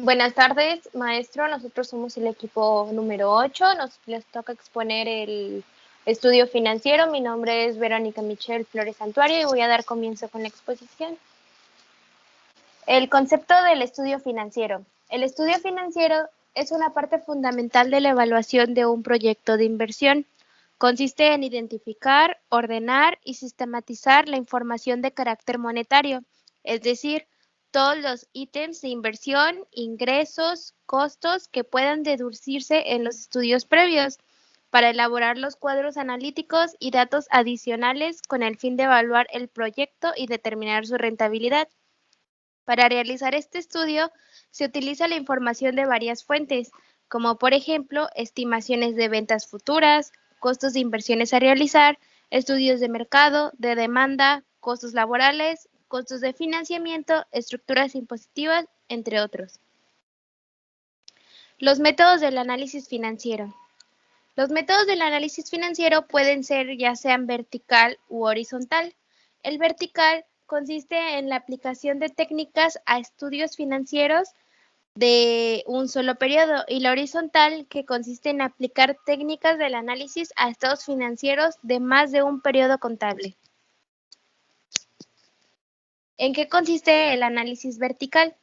Buenas tardes, maestro. Nosotros somos el equipo número 8. Les toca exponer el estudio financiero. Mi nombre es Verónica Michelle Flores Santuario y voy a dar comienzo con la exposición. El concepto del estudio financiero. El estudio financiero es una parte fundamental de la evaluación de un proyecto de inversión. Consiste en identificar, ordenar y sistematizar la información de carácter monetario, es decir, todos los ítems de inversión, ingresos, costos que puedan deducirse en los estudios previos, para elaborar los cuadros analíticos y datos adicionales con el fin de evaluar el proyecto y determinar su rentabilidad. Para realizar este estudio, se utiliza la información de varias fuentes, como por ejemplo, estimaciones de ventas futuras, costos de inversiones a realizar, estudios de mercado, de demanda, costos laborales, costos de financiamiento, estructuras impositivas, entre otros. Los métodos del análisis financiero. Los métodos del análisis financiero pueden ser ya sean vertical u horizontal. El vertical consiste en la aplicación de técnicas a estudios financieros de un solo periodo, y la horizontal, que consiste en aplicar técnicas del análisis a estados financieros de más de un periodo contable. ¿En qué consiste el análisis vertical?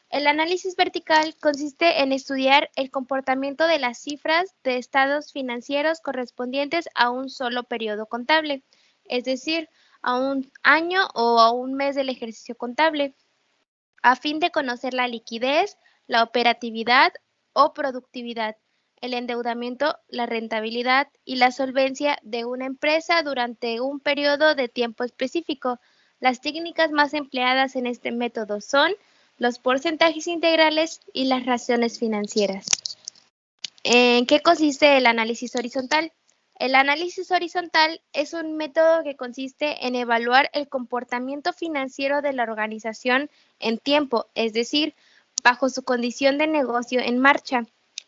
El análisis vertical consiste en estudiar el comportamiento de las cifras de estados financieros correspondientes a un solo periodo contable, es decir, a un año o a un mes del ejercicio contable, a fin de conocer la liquidez, la operatividad o productividad, el endeudamiento, la rentabilidad y la solvencia de una empresa durante un periodo de tiempo específico. Las técnicas más empleadas en este método son los porcentajes integrales y las razones financieras. ¿En qué consiste el análisis horizontal? El análisis horizontal es un método que consiste en evaluar el comportamiento financiero de la organización en tiempo, es decir, bajo su condición de negocio en marcha.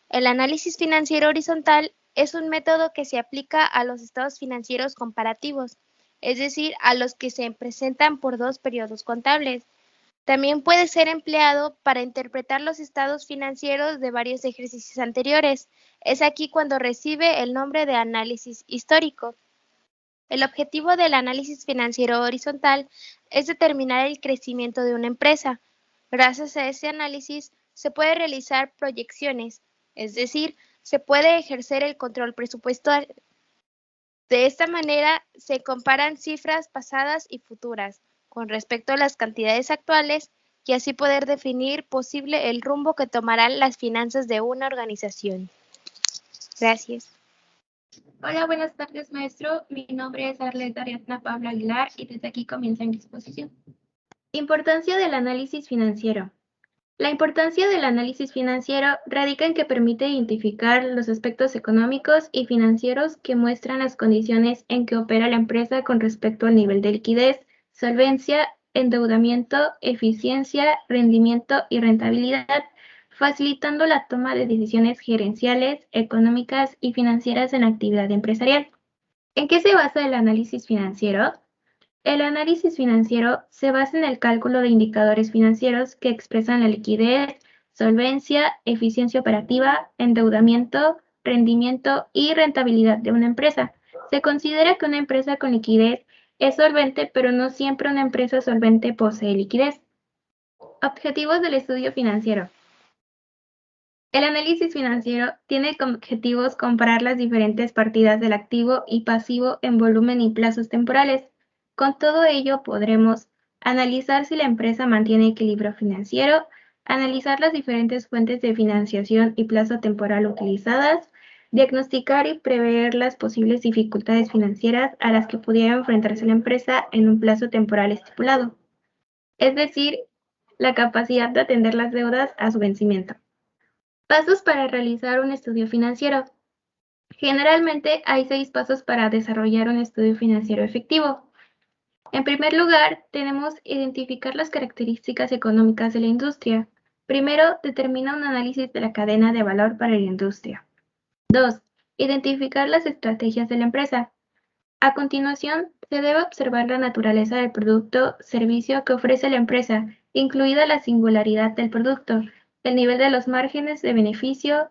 El análisis financiero horizontal es un método que se aplica a los estados financieros comparativos, es decir, a los que se presentan por dos periodos contables. También puede ser empleado para interpretar los estados financieros de varios ejercicios anteriores. Es aquí cuando recibe el nombre de análisis histórico. El objetivo del análisis financiero horizontal es determinar el crecimiento de una empresa. Gracias a ese análisis se puede realizar proyecciones, es decir, se puede ejercer el control presupuestal. De esta manera se comparan cifras pasadas y futuras con respecto a las cantidades actuales, y así poder definir posible el rumbo que tomarán las finanzas de una organización. Gracias. Hola, buenas tardes, maestro. Mi nombre es Arleta Ariadna Pablo Aguilar y desde aquí comienza mi exposición. Importancia del análisis financiero. La importancia del análisis financiero radica en que permite identificar los aspectos económicos y financieros que muestran las condiciones en que opera la empresa con respecto al nivel de liquidez, solvencia, endeudamiento, eficiencia, rendimiento y rentabilidad, facilitando la toma de decisiones gerenciales, económicas y financieras en la actividad empresarial. ¿En qué se basa el análisis financiero? El análisis financiero se basa en el cálculo de indicadores financieros que expresan la liquidez, solvencia, eficiencia operativa, endeudamiento, rendimiento y rentabilidad de una empresa. Se considera que una empresa con liquidez es solvente, pero no siempre una empresa solvente posee liquidez. Objetivos del estudio financiero. El análisis financiero tiene como objetivos comparar las diferentes partidas del activo y pasivo en volumen y plazos temporales. Con todo ello podremos analizar si la empresa mantiene equilibrio financiero, analizar las diferentes fuentes de financiación y plazo temporal utilizadas, diagnosticar y prever las posibles dificultades financieras a las que pudiera enfrentarse la empresa en un plazo temporal estipulado, es decir, la capacidad de atender las deudas a su vencimiento. Pasos para realizar un estudio financiero. Generalmente hay 6 pasos para desarrollar un estudio financiero efectivo. En primer lugar, tenemos identificar las características económicas de la industria. Primero, determina un análisis de la cadena de valor para la industria. 2. Identificar las estrategias de la empresa. A continuación, se debe observar la naturaleza del producto, servicio que ofrece la empresa, incluida la singularidad del producto, el nivel de los márgenes de beneficio,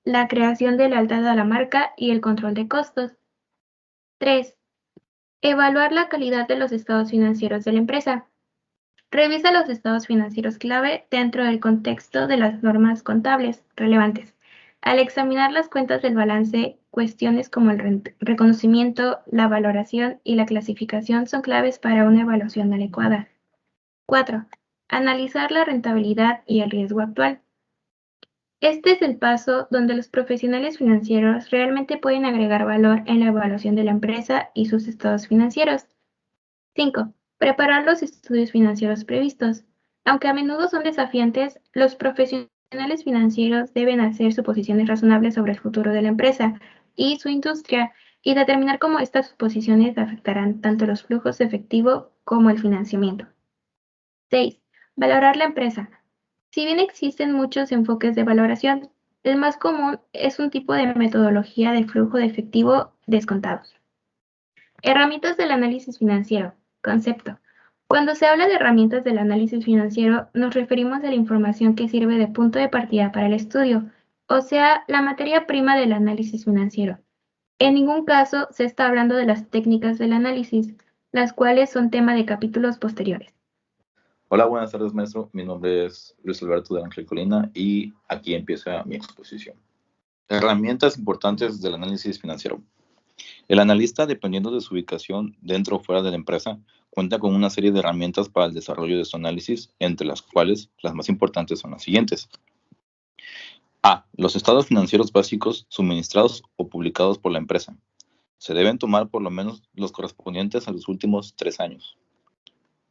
la creación de lealtad a la marca y el control de costos. 3. Evaluar la calidad de los estados financieros de la empresa. Revisa los estados financieros clave dentro del contexto de las normas contables relevantes. Al examinar las cuentas del balance, cuestiones como el reconocimiento, la valoración y la clasificación son claves para una evaluación adecuada. 4. Analizar la rentabilidad y el riesgo actual. Este es el paso donde los profesionales financieros realmente pueden agregar valor en la evaluación de la empresa y sus estados financieros. 5. Preparar los estudios financieros previstos. Aunque a menudo son desafiantes, los profesionales financieros deben hacer suposiciones razonables sobre el futuro de la empresa y su industria y determinar cómo estas suposiciones afectarán tanto los flujos de efectivo como el financiamiento. 6. Valorar la empresa. Si bien existen muchos enfoques de valoración, el más común es un tipo de metodología de flujo de efectivo descontados. Herramientas del análisis financiero. Concepto. Cuando se habla de herramientas del análisis financiero, nos referimos a la información que sirve de punto de partida para el estudio, o sea, la materia prima del análisis financiero. En ningún caso se está hablando de las técnicas del análisis, las cuales son tema de capítulos posteriores. Hola, buenas tardes, maestro. Mi nombre es Luis Alberto de Ángel Colina y aquí empieza mi exposición. Herramientas importantes del análisis financiero. El analista, dependiendo de su ubicación dentro o fuera de la empresa, cuenta con una serie de herramientas para el desarrollo de su análisis, entre las cuales las más importantes son las siguientes. A. Los estados financieros básicos suministrados o publicados por la empresa. Se deben tomar por lo menos los correspondientes a los últimos 3 años.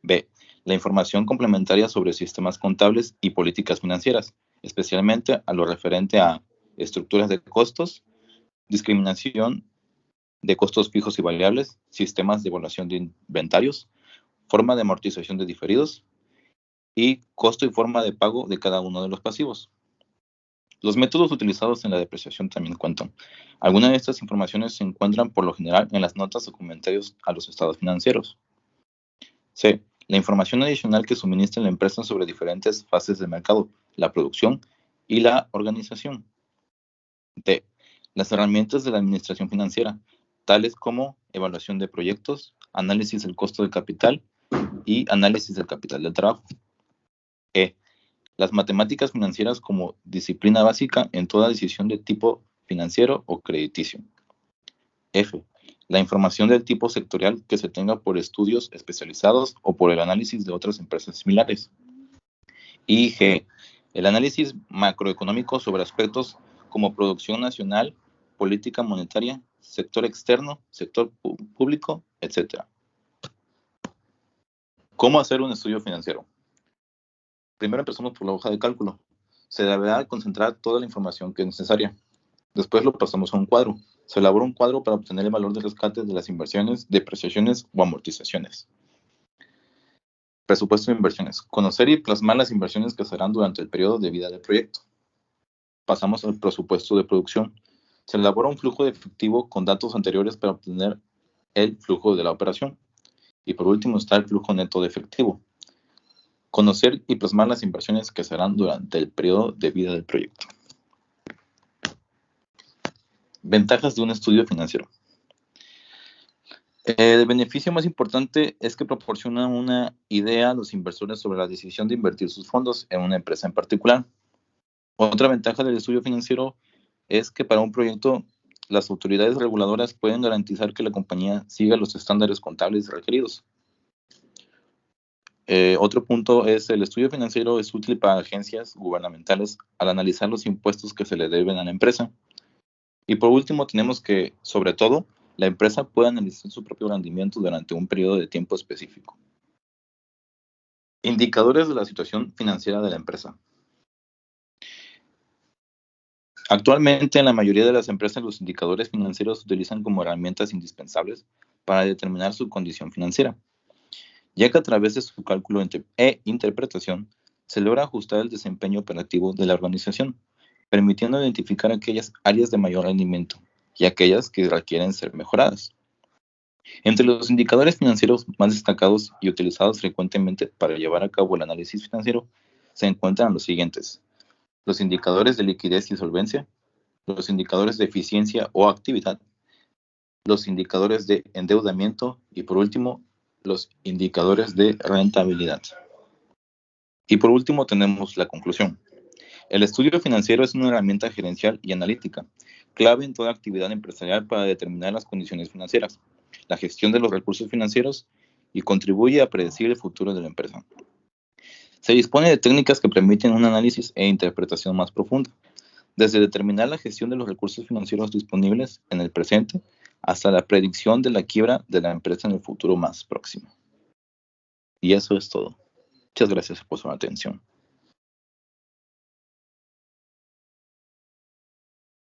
B. La información complementaria sobre sistemas contables y políticas financieras, especialmente a lo referente a estructuras de costos, discriminación de costos fijos y variables, sistemas de evaluación de inventarios, forma de amortización de diferidos y costo y forma de pago de cada uno de los pasivos. Los métodos utilizados en la depreciación también cuentan. Algunas de estas informaciones se encuentran por lo general en las notas o comentarios a los estados financieros. C. La información adicional que suministra la empresa sobre diferentes fases del mercado, la producción y la organización. D. Las herramientas de la administración financiera, tales como evaluación de proyectos, análisis del costo del capital y análisis del capital del trabajo. E. Las matemáticas financieras como disciplina básica en toda decisión de tipo financiero o crediticio. F. La información del tipo sectorial que se tenga por estudios especializados o por el análisis de otras empresas similares. Y G. El análisis macroeconómico sobre aspectos como producción nacional, política monetaria, sector externo, sector público, etc. ¿Cómo hacer un estudio financiero? Primero empezamos por la hoja de cálculo. Se deberá concentrar toda la información que es necesaria. Después lo pasamos a un cuadro. Se elabora un cuadro para obtener el valor de rescate de las inversiones, depreciaciones o amortizaciones. Presupuesto de inversiones. Conocer y plasmar las inversiones que se harán durante el periodo de vida del proyecto. Pasamos al presupuesto de producción. Se elabora un flujo de efectivo con datos anteriores para obtener el flujo de la operación. Y por último está el flujo neto de efectivo. Conocer y plasmar las inversiones que se harán durante el periodo de vida del proyecto. Ventajas de un estudio financiero. El beneficio más importante es que proporciona una idea a los inversores sobre la decisión de invertir sus fondos en una empresa en particular. Otra ventaja del estudio financiero es que para un proyecto las autoridades reguladoras pueden garantizar que la compañía siga los estándares contables requeridos. Otro punto es el estudio financiero es útil para agencias gubernamentales al analizar los impuestos que se le deben a la empresa. Y por último tenemos que, sobre todo, la empresa puede analizar su propio rendimiento durante un periodo de tiempo específico. Indicadores de la situación financiera de la empresa. Actualmente, en la mayoría de las empresas, los indicadores financieros se utilizan como herramientas indispensables para determinar su condición financiera, ya que a través de su cálculo e interpretación se logra ajustar el desempeño operativo de la organización, permitiendo identificar aquellas áreas de mayor rendimiento y aquellas que requieren ser mejoradas. Entre los indicadores financieros más destacados y utilizados frecuentemente para llevar a cabo el análisis financiero se encuentran los siguientes: los indicadores de liquidez y solvencia, los indicadores de eficiencia o actividad, los indicadores de endeudamiento y, por último, los indicadores de rentabilidad. Y por último tenemos la conclusión. El estudio financiero es una herramienta gerencial y analítica, clave en toda actividad empresarial para determinar las condiciones financieras, la gestión de los recursos financieros y contribuye a predecir el futuro de la empresa. Se dispone de técnicas que permiten un análisis e interpretación más profunda, desde determinar la gestión de los recursos financieros disponibles en el presente hasta la predicción de la quiebra de la empresa en el futuro más próximo. Y eso es todo. Muchas gracias por su atención.